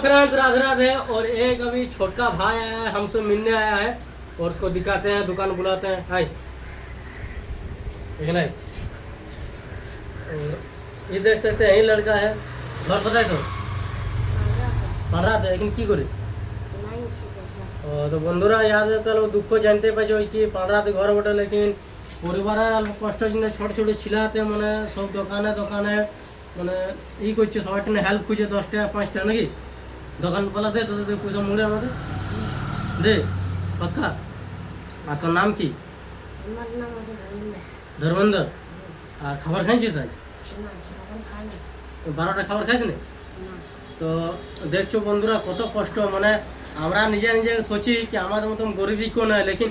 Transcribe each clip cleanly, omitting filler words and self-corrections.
Friends, Radhe Radhe. और एक अभी छोटा भाई आया है, हमसे मिलने आया है और उसको दिखाते हैं, दुकान बुलाते हैं। हाय, ठीक है। और ये देख सकते हैं, यही लड़का है। घर पता है तो पढ़ रहा था, लेकिन की करे तो बंधुरा याद है তাহলে দুঃখ জানতে পারছে ওই কি পাড়াতে ঘর বটে, লেকিন পরিবারের অল্প কষ্টের জন্য ছোট ছোট ছিলাতে মানে সব দোকানে দোকানে মানে ই করছে, সবাই টেনে হেল্প করছে, 10 টাকা 5 টাকা নাকি দোকান পালা দে, তোদের পয়সা মুড়ে আমাদের দে পাক্কা। আর তোর নাম কি? ধর্মেন্দ্র। আর খাবার খাইছিস আজ? 12টা খাবার খাইছ না? তো দেখছো বন্ধুরা কত কষ্ট, মানে আমরা নিজে নিজে সোচি কি আমাদের মতন গরিবই কেউ নয়, লেকিন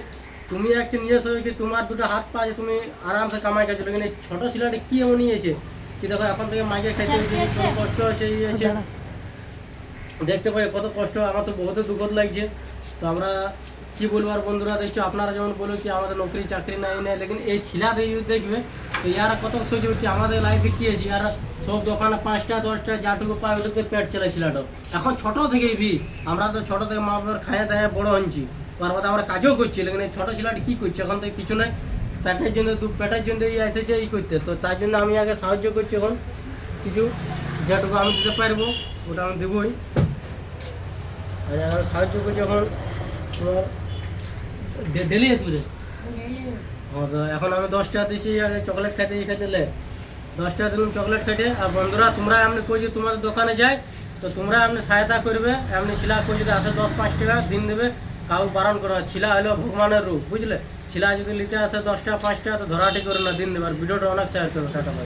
তুমি একটা নিজে সোচো কি তোমার দুটো হাত পা আছে, তুমি আরামসে কামাই খাচ্ছো, লেকিন এই ছোটো ছেলেটা কি এমন নিয়েছে কি দেখো এখন থেকে মাইকে খাইতে হচ্ছে, কষ্ট হচ্ছে এই আছে, দেখতে পাই কত কষ্ট। আমার তো বহুত দুঃখ লাগছে। তো আমরা কি বলবো আর বন্ধুরা, দেখছো আপনারা যেমন বলো কি আমাদের নৌকরি চাকরি নাই নেই, লেকিন এই ছিলা দেখবে তো ইয়ারা কত সহ্য হচ্ছে। আমাদের লাইফে কি আছে, ইয়ারা সব দোকানে 5টা 10টা যাটুকু পায় ওদেরকে পেট চালাই ছিলাটা। এখন ছোট থেকেই ভি আমরা তো ছোট থেকে মা বাবার খাইয়ে দায় বড় হচ্ছি, তারপরে আমরা কাজও করছি, লেকিন এই ছোটো ছেলেটা কী করছে এখন থেকে কিছু নাই, পেটের জন্য এসেছে ই করতে। তো তার জন্য আমি আগে সাহায্য করছি, এখন কিছু যেটুকু আমি দিতে পারবো ওটা আমি দেবই, আর সাহায্য করছি। এখন তোমার ডেলি আসবে। হ্যাঁ, তো এখন আমি 10 টাকা দিয়েছি আগে চকলেট খাইতে, এই খাইতে লে 10 টাকা দিলাম চকলেট খাইতে। আর বন্ধুরা তোমরা এমনি কই যে তোমাদের দোকানে যায় তো তোমরা এমনি সহায়তা করবে, এমনি ছিলা কই যদি আসে 10-5 টাকা দিন দেবে, কাউ বারণ করো। ছিলা হলো ভগবানের রূপ, বুঝলে। ছিলা যদি লিটে আসে 10 টাকা 5 টাকা তো ধরাটি করে না, দিন দেবে। আর ভিডিওটা অনেক শেয়ার করবে। টাটা।